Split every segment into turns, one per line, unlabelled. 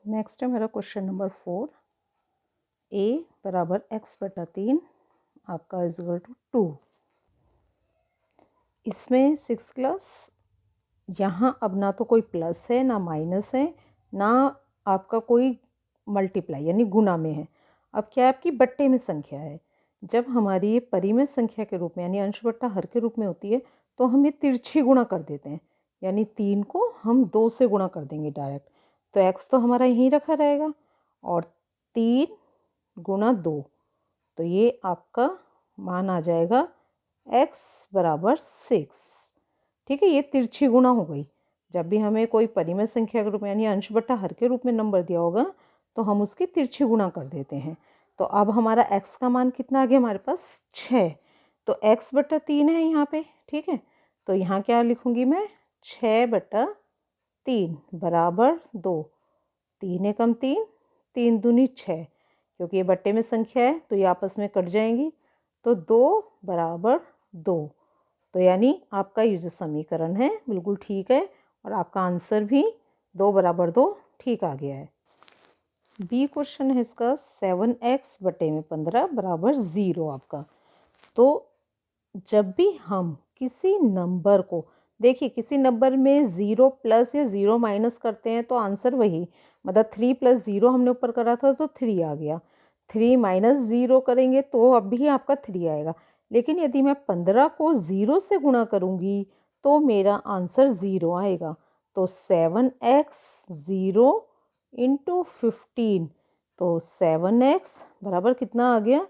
Next है मेरा question number 4। a बराबर x/3 आपका इक्वल टू 2। इसमें 6 क्लास यहाँ अब ना तो कोई प्लस है ना माइनस है ना आपका कोई मल्टीप्लाई यानी गुना में है। अब क्या है, आपकी बट्टे में संख्या है। जब हमारी ये परिमेय संख्या के रूप में यानी अंश बट्टा हर के रूप में होती है तो हम ये तिरछी गुणा कर देते हैं, यानी 3 को हम 2 से गुणा कर देंगे डायरेक्ट। तो x तो हमारा यहीं रखा रहेगा और 3 गुणा 2, तो ये आपका मान आ जाएगा x बराबर 6। ठीक है, ये तिरछी गुणा हो गई। जब भी हमें कोई परिमेय संख्या के रूप में यानी अंश बट्टा हर के रूप में नंबर दिया होगा तो हम उसकी तिरछी गुणा कर देते हैं। तो अब हमारा x का मान कितना आ गया हमारे पास 6। तो x/3 है यहाँ पे। ठीक है, तो यहाँ क्या लिखूँगी मैं 6/3 बराबर 2। 3 एकम 3, 3 दूनी 6, क्योंकि ये बट्टे में संख्या है तो ये आपस में कट जाएंगी। तो 2 बराबर 2। तो यानी आपका ये जो समीकरण है बिल्कुल ठीक है और आपका आंसर भी 2 बराबर 2 ठीक आ गया है। बी क्वेश्चन है इसका 7x/15 बराबर 0 आपका। तो जब भी हम किसी नंबर को देखिए, किसी नंबर में 0 प्लस या 0 माइनस करते हैं तो आंसर वही, मतलब 3 + 0 हमने ऊपर करा था तो 3 आ गया। 3 - 0 करेंगे तो अब भी आपका 3 आएगा। लेकिन यदि मैं 15 को 0 से गुणा करूँगी तो मेरा आंसर 0 आएगा। तो 7x 0 × 15, तो 7x बराबर कितना आ गया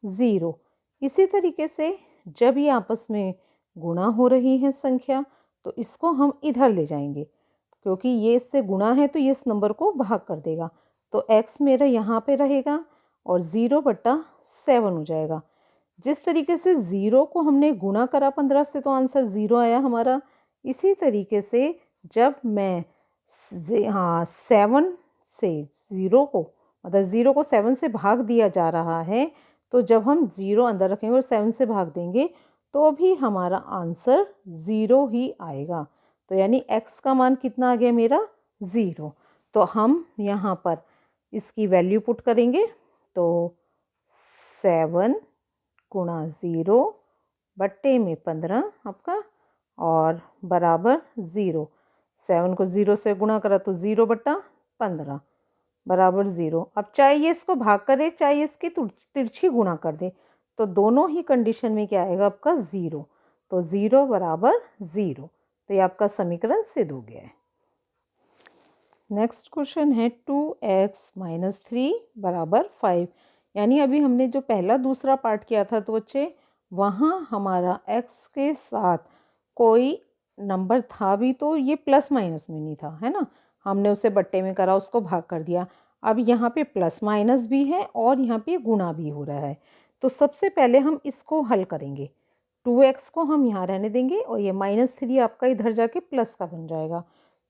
0। इसी तरीके से जब ये आपस में गुणा हो रही है संख्या तो इसको हम इधर ले जाएंगे, क्योंकि ये इससे गुणा है तो ये इस नंबर को भाग कर देगा। तो x मेरा यहाँ पे रहेगा और 0/7 हो जाएगा। जिस तरीके से 0 को हमने गुणा करा 15 से तो आंसर 0 आया हमारा। इसी तरीके से जब मैं 7 से 0 को, मतलब 0 को 7 से भाग दिया जा रहा है, तो जब हम 0 अंदर रखेंगे और 7 से भाग देंगे तो भी हमारा आंसर 0 ही आएगा। तो यानी x का मान कितना आ गया मेरा 0। तो हम यहाँ पर इसकी वैल्यू पुट करेंगे तो 7 × 0 बट्टे में 15 आपका और बराबर 0। 7 को 0 से गुणा करा तो 0/15 बराबर 0। अब चाहे ये इसको भाग करे चाहे इसकी तिरछी गुणा कर दे तो दोनों ही कंडीशन में क्या आएगा आपका 0। तो 0 बराबर 0। तो ये आपका समीकरण सिद्ध हो गया है। नेक्स्ट क्वेश्चन है 2x - 3 बराबर 5। यानी अभी हमने जो पहला दूसरा पार्ट किया था तो बच्चे वहाँ हमारा x के साथ कोई नंबर था भी तो ये प्लस माइनस में नहीं था, है ना। हमने उसे बट्टे में करा, उसको भाग कर दिया। अब यहाँ पे प्लस माइनस भी है और यहाँ पे गुणा भी हो रहा है। तो सबसे पहले हम इसको हल करेंगे। 2x को हम यहाँ रहने देंगे और ये -3 आपका इधर जाके प्लस का बन जाएगा।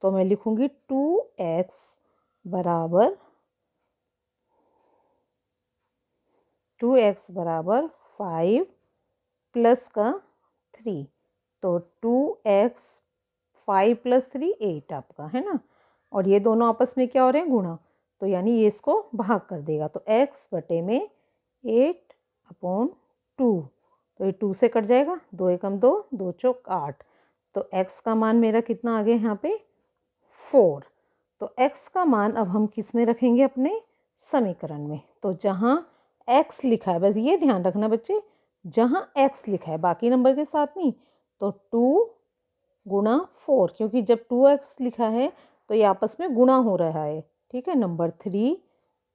तो मैं लिखूँगी 2x बराबर 5 प्लस का 3। तो 2x 5 + 3 8 आपका, है ना। और ये दोनों आपस में क्या हो रहे हैं गुणा, तो यानी ये इसको भाग कर देगा। तो x/में 8/2, तो ये 2 से कट जाएगा। 2 एकम 2, 2 चौक 8। तो x का मान मेरा कितना आ गया यहाँ पे 4। तो x का मान अब हम किस में रखेंगे अपने समीकरण में। तो जहाँ x लिखा है, बस ये ध्यान रखना बच्चे, जहाँ x लिखा है बाकी नंबर के साथ नहीं। तो 2 × 4, क्योंकि जब 2x लिखा है तो ये आपस में गुणा हो रहा है। ठीक है, नंबर 3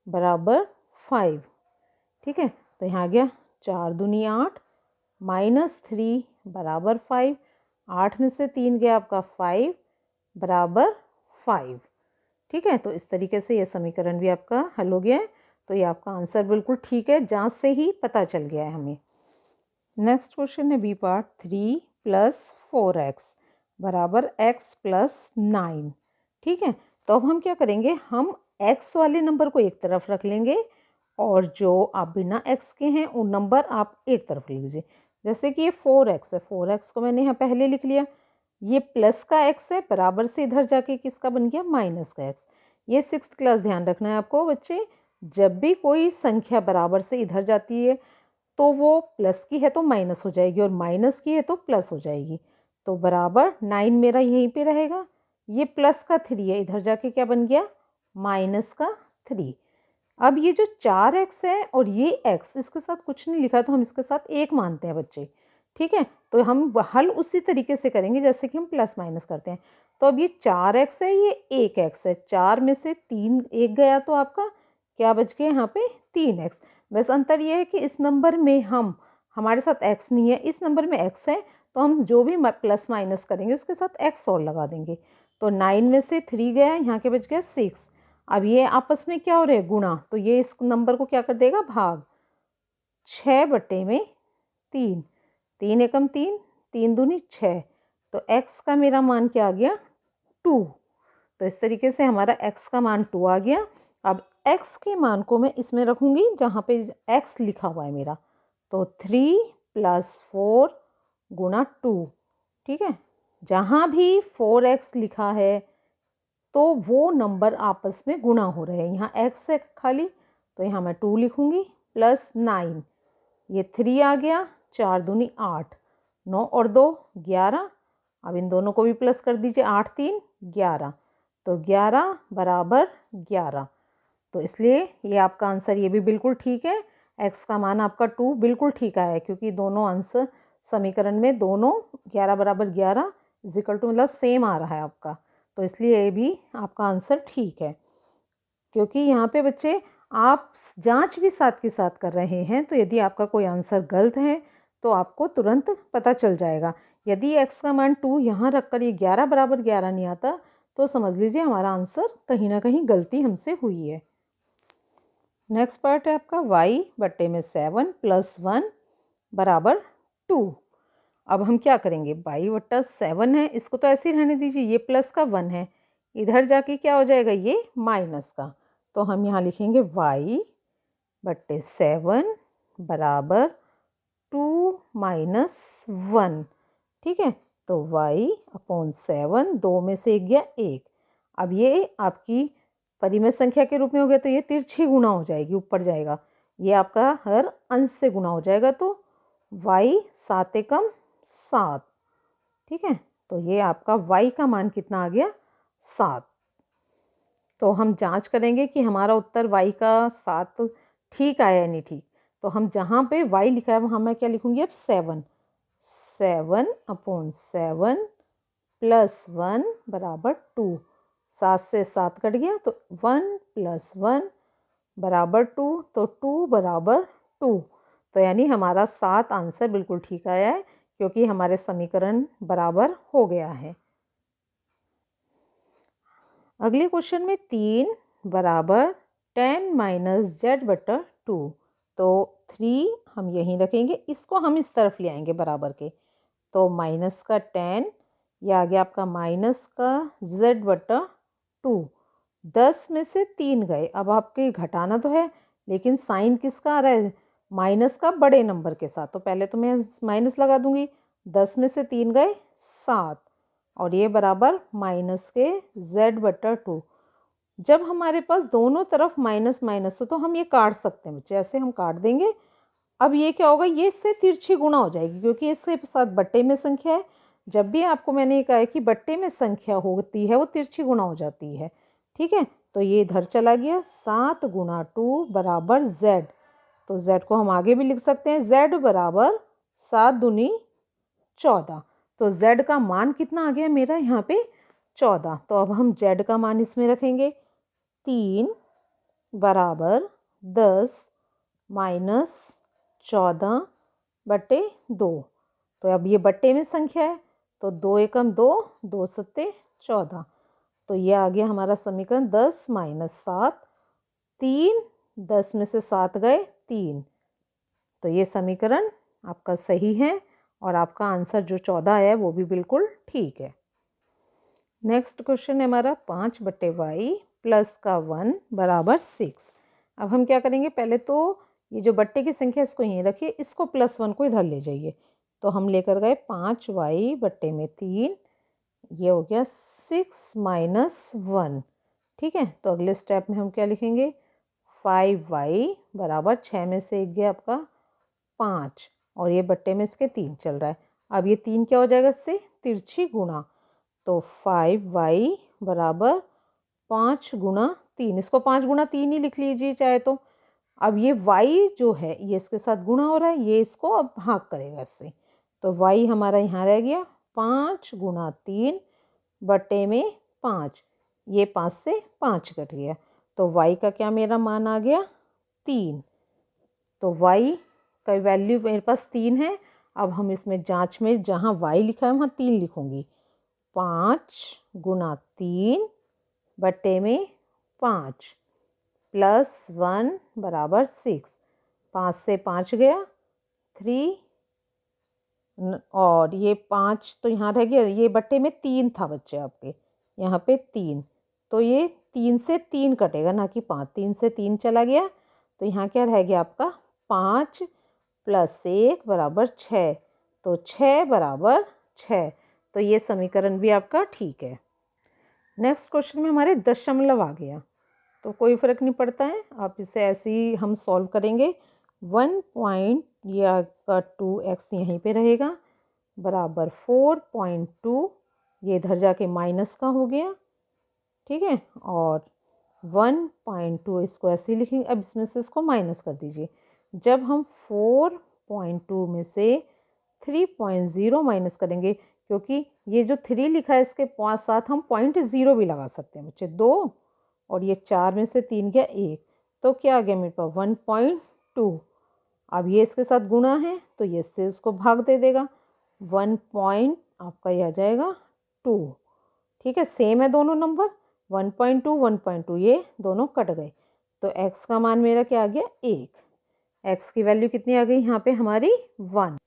बराबर 5। ठीक है, तो यहाँ आ गया 4 दूनी 8 -3 बराबर 5। 8 में से 3 गया आपका 5 बराबर 5। ठीक है, तो इस तरीके से ये समीकरण भी आपका हल हो गया है। तो ये आपका आंसर बिल्कुल ठीक है, जांच से ही पता चल गया है हमें। नेक्स्ट क्वेश्चन है बी पार्ट 3 + 4x बराबर x + 9। ठीक है, तो अब हम क्या करेंगे, हम x वाले नंबर को एक तरफ रख लेंगे और जो आप बिना x के हैं उन नंबर आप एक तरफ लिख लीजिए। जैसे कि ये 4x है, 4x को मैंने यहाँ पहले लिख लिया। ये प्लस का x है, बराबर से इधर जाके किसका बन गया माइनस का x। ये 6th क्लास ध्यान रखना है आपको बच्चे। जब भी कोई संख्या बराबर से इधर जाती है तो वो प्लस की है तो माइनस हो जाएगी और माइनस की है तो प्लस हो जाएगी। तो बराबर 9 मेरा यहीं पे रहेगा। ये प्लस का 3 है, इधर जाके क्या बन गया माइनस का 3। अब ये जो 4x है और ये x, इसके साथ कुछ नहीं लिखा तो हम इसके साथ 1 मानते हैं बच्चे। ठीक है, तो हम हल उसी तरीके से करेंगे जैसे कि हम प्लस माइनस करते हैं। तो अब ये 4x है, ये 1x है, 4 में से 3 1 गया तो आपका क्या बच गया यहाँ पे 3x। बस अंतर ये है कि इस नंबर में हमारे साथ x नहीं है, इस नंबर में x है, तो हम जो भी प्लस माइनस करेंगे उसके साथ x और लगा देंगे। तो 9 में से 3 गया, यहाँ के बच गया 6। अब ये आपस में क्या हो रहे हैं गुणा, तो ये इस नंबर को क्या कर देगा भाग। 6/3, 3 एकम 3, 3 दूनी 6, तो x का मेरा मान क्या आ गया 2। तो इस तरीके से हमारा x का मान 2 आ गया। अब x के मान को मैं इसमें रखूंगी जहाँ पे x लिखा हुआ है मेरा, तो 3 + 4 गुणा 2। ठीक है, जहाँ भी 4x लिखा है तो वो नंबर आपस में गुणा हो रहे हैं। यहाँ x है खाली, तो यहाँ मैं 2 लिखूंगी प्लस 9, ये 3 आ गया, 4 दूनी 8, 9 और 2 11। अब इन दोनों को भी प्लस कर दीजिए, 8 3 11, तो 11 बराबर 11। तो इसलिए ये आपका आंसर ये भी बिल्कुल ठीक है। x का मान आपका 2 बिल्कुल ठीक आया है क्योंकि दोनों आंसर समीकरण में दोनों 11 बराबर 11 इक्वल टू मतलब सेम आ रहा है आपका। तो इसलिए ये भी आपका आंसर ठीक है। क्योंकि यहाँ पे बच्चे आप जांच भी साथ के साथ कर रहे हैं, तो यदि आपका कोई आंसर गलत है तो आपको तुरंत पता चल जाएगा। यदि x का मान 2 यहाँ रखकर ये 11 बराबर 11 नहीं आता तो समझ लीजिए हमारा आंसर कहीं ना कहीं गलती हमसे हुई है। नेक्स्ट पार्ट है आपका y/7 + 1 बराबर 2। अब हम क्या करेंगे, y/7 है, इसको तो ऐसे ही रहने दीजिए, ये प्लस का 1 है, इधर जाके क्या हो जाएगा ये माइनस का। तो हम यहाँ लिखेंगे y/7 बराबर 2 - 1। ठीक है, तो y/7, 2 में से 1 गया 1। अब ये आपकी परिमेय संख्या के रूप में हो गया तो ये तिरछी गुणा हो जाएगी, ऊपर जाएगा, ये आपका हर अंश से गुणा हो जाएगा। तो y 7 एकम 7। ठीक है, तो ये आपका y का मान कितना आ गया 7। तो हम जांच करेंगे कि हमारा उत्तर y का 7 ठीक आया या नहीं ठीक। तो हम जहाँ पे y लिखा है वहाँ मैं क्या लिखूंगी अब 7। 7/7 + 1 बराबर 2। 7 से 7 कट गया तो 1 + 1 बराबर 2, तो 2 बराबर 2। तो यानी हमारा 7 आंसर बिल्कुल ठीक आया है क्योंकि हमारे समीकरण बराबर हो गया है। अगले क्वेश्चन में 3 बराबर 10 - z/2। तो 3 हम यहीं रखेंगे, इसको हम इस तरफ ले आएंगे बराबर के, तो माइनस का 10, ये आ गया आपका माइनस का z/2। 10 में से 3 गए, अब आपके घटाना तो है लेकिन साइन किसका आ रहा है माइनस का बड़े नंबर के साथ, तो पहले तो मैं माइनस लगा दूंगी। 10 में से 3 गए 7 और ये बराबर माइनस के z/2। जब हमारे पास दोनों तरफ माइनस माइनस हो तो हम ये काट सकते हैं बच्चे, ऐसे हम काट देंगे। अब ये क्या होगा, ये इससे तिरछी गुणा हो जाएगी क्योंकि इसके साथ बट्टे में संख्या है। जब भी आपको मैंने ये कहा है कि बट्टे में संख्या होती है वो तिरछी गुणा हो जाती है। ठीक है, तो ये इधर चला गया, 7 × 2 बराबर z। तो z को हम आगे भी लिख सकते हैं, z बराबर 7 दूनी 14। तो z का मान कितना आ गया मेरा यहाँ पे 14। तो अब हम z का मान इसमें रखेंगे, 3 बराबर 10 - 14/2। तो अब ये बट्टे में संख्या है तो 2 एकम 2, 2 सत्ते 14। तो ये आ गया हमारा समीकरण 10 - 7। 3, 10 में से 7 गए 3। तो ये समीकरण आपका सही है और आपका आंसर जो 14 है वो भी बिल्कुल ठीक है। नेक्स्ट क्वेश्चन है हमारा 5/y + का 1 बराबर 6। अब हम क्या करेंगे, पहले तो ये जो बट्टे की संख्या इसको यहीं रखिए, इसको +1 को इधर ले जाइए। तो हम लेकर गए 5y/3, ये हो गया 6 - 1। ठीक है, तो अगले स्टेप में हम क्या लिखेंगे, 5y बराबर 6 में से 1 गया आपका 5 और ये बट्टे में इसके 3 चल रहा है। अब ये 3 क्या हो जाएगा इससे, तिरछी गुणा, तो 5y बराबर 5 गुणा 3, इसको 5 गुणा 3 ही लिख लीजिए चाहे तो। अब ये y जो है ये इसके साथ गुणा हो रहा है, ये इसको अब भाग करेगा इससे, तो y हमारा यहाँ रह गया 5 गुणा 3 बटे में 5, ये 5 से 5 कट गया, तो y का क्या मेरा मान आ गया 3। तो y का वैल्यू मेरे पास 3 है। अब हम इसमें जांच में जहाँ y लिखा है वहाँ 3 लिखूंगी, 5 गुणा 3 बटे में 5 प्लस 1 बराबर 6, 5 से 5 गया 3 और ये 5 तो यहाँ रह गया, ये बट्टे में 3 था बच्चे आपके यहाँ पे 3, तो ये 3 से 3 कटेगा ना कि 5, 3 से 3 चला गया, तो यहाँ क्या रह गया आपका 5 प्लस 1 बराबर 6, तो 6 बराबर 6, तो ये समीकरण भी आपका ठीक है। नेक्स्ट क्वेश्चन में हमारे दशमलव आ गया, तो कोई फ़र्क नहीं पड़ता है, आप इसे ऐसे ही हम सॉल्व करेंगे। 1 पॉइंट ये आपका 2x यहीं पे रहेगा बराबर 4.2, ये इधर जाके माइनस का हो गया, ठीक है, और 1.2 इसको ऐसे ही लिखेंगे। अब इसमें से इसको माइनस कर दीजिए, जब हम 4.2 में से 3.0 माइनस करेंगे, क्योंकि ये जो 3 लिखा है इसके साथ हम 0.0 भी लगा सकते हैं बच्चे, 2 और ये 4 में से 3 गया 1, तो क्या आ गया मेरे पास 1.2। अब ये इसके साथ गुणा है तो ये इससे उसको भाग दे देगा, 1 पॉइंट आपका ये आ जाएगा 2, ठीक है, सेम है दोनों नंबर, 1.2 1.2 ये दोनों कट गए, तो x का मान मेरा क्या आ गया 1, x की वैल्यू कितनी आ गई यहाँ पे हमारी 1।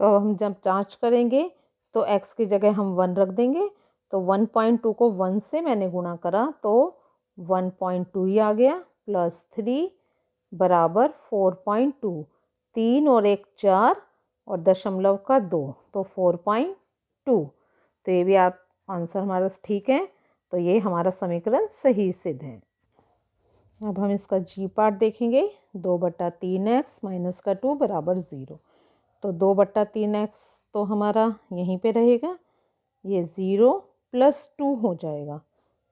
तो हम जब जांच करेंगे तो x की जगह हम 1 रख देंगे, तो 1.2 को 1 से मैंने गुणा करा तो 1.2 ही आ गया, प्लस 3 बराबर 4.2, 3 और 1 4 और दशमलव का 2, तो 4.2, तो ये भी आप आंसर हमारा ठीक है, तो ये हमारा समीकरण सही सिद्ध है। अब हम इसका जी पार्ट देखेंगे, 2/3x माइनस का 2 बराबर 0, तो 2/3x तो हमारा यहीं पे रहेगा, ये 0 प्लस 2 हो जाएगा,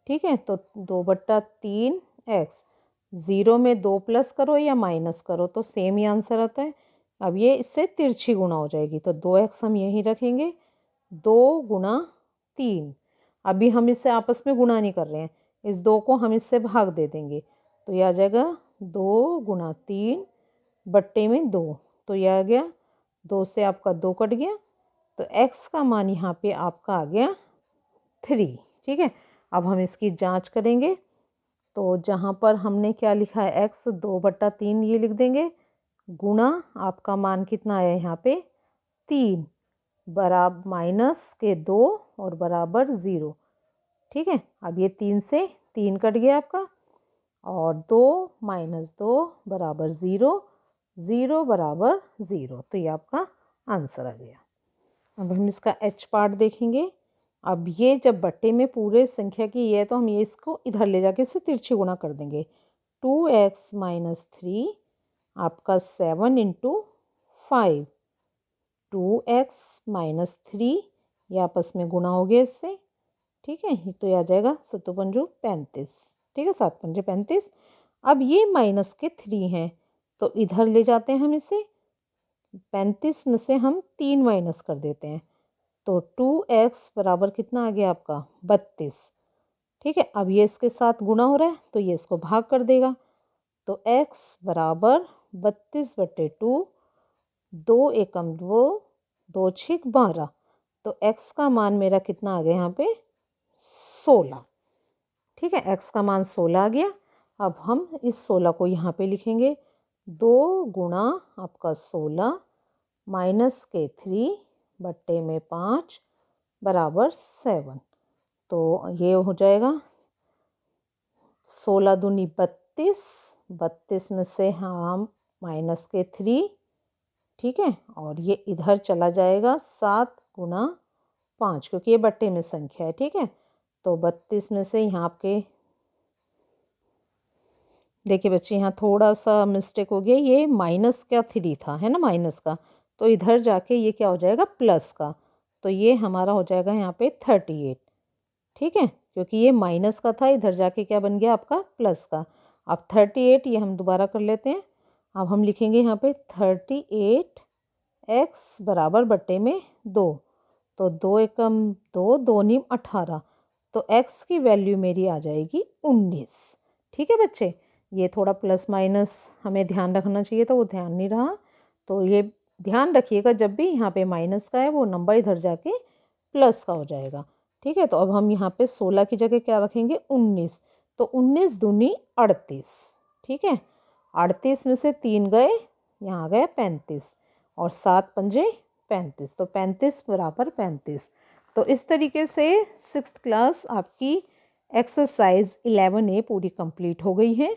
ठीक है, तो 2/3x, 0 में 2 प्लस करो या माइनस करो तो सेम ही आंसर आता है। अब ये इससे तिरछी गुणा हो जाएगी, तो 2x हम यहीं रखेंगे, 2 गुणा 3, अभी हम इससे आपस में गुणा नहीं कर रहे हैं, इस 2 को हम इससे भाग दे देंगे, तो ये आ जाएगा 2 गुणा 3 बट्टे में 2, तो ये आ गया 2 से आपका 2 कट गया, तो x का मान यहाँ पे आपका आ गया 3, ठीक है। अब हम इसकी जांच करेंगे, तो जहाँ पर हमने क्या लिखा है x 2/3 ये लिख देंगे, गुणा आपका मान कितना आया यहाँ पे 3 बराबर माइनस के 2 और बराबर 0, ठीक है। अब ये 3 से 3 कट गया आपका, और 2 माइनस 2 बराबर 0, 0 बराबर 0, तो ये आपका आंसर आ गया। अब हम इसका h पार्ट देखेंगे, अब ये जब बट्टे में पूरे संख्या की है तो हम ये इसको इधर ले जाके इससे तिरछी गुणा कर देंगे, 2x माइनस 3 आपका 7 इंटू 5, 2x माइनस 3 ये आपस में गुणा हो गया इससे, ठीक है, तो ये आ जाएगा 7 पंजू 35, ठीक है, 7 पंजे 35। अब ये माइनस के 3 हैं तो इधर ले जाते हैं हम इसे, 35 में से हम 3 माइनस कर देते हैं, तो 2x बराबर कितना आ गया आपका 32, ठीक है। अब ये इसके साथ गुणा हो रहा है तो ये इसको भाग कर देगा, तो x बराबर 32/2, 2 एकम 2, 2 छिक 12, तो x का मान मेरा कितना आ गया यहाँ पे 16, ठीक है, x का मान 16 आ गया। अब हम इस 16 को यहाँ पे लिखेंगे, 2 गुणा आपका 16 माइनस के 3 बट्टे में 5 बराबर 7, तो ये हो जाएगा 16 दूनी 32, 32 में से हम माइनस के 3, ठीक है, और ये इधर चला जाएगा 7 गुणा 5, क्योंकि ये बट्टे में संख्या है, ठीक है, तो 32 में से यहाँ आपके देखिए बच्चे यहाँ थोड़ा सा मिस्टेक हो गया, ये माइनस का 3 था, है ना, माइनस का, तो इधर जाके ये क्या हो जाएगा, प्लस का। तो ये हमारा हो जाएगा यहाँ पे 38, ठीक है, क्योंकि ये माइनस का था, इधर जाके क्या बन गया आपका, प्लस का। अब 38 ये हम दोबारा कर लेते हैं। अब हम लिखेंगे यहाँ पे 38x बराबर बट्टे में 2। तो 2 एकम 2, 2 नीम 18, तो x की वैल्यू मेरी आ जाएगी 19। ठीक है बच्चे, ये थोड़ा प्लस माइनस हमें ध्यान रखना चाहिए, तो वो ध्यान नहीं रहा, तो ये ध्यान रखिएगा जब भी यहाँ पे माइनस का है वो नंबर इधर जाके प्लस का हो जाएगा। ठीक है, तो अब हम यहाँ पे 16 की जगह क्या रखेंगे, 19। तो 19 दूनी 38, ठीक है, 38 में से 3 गए, यहाँ गए 35, और 7 पंजे 35, तो 35 बराबर 35। तो इस तरीके से 6th क्लास आपकी एक्सरसाइज 11A पूरी कंप्लीट हो गई है।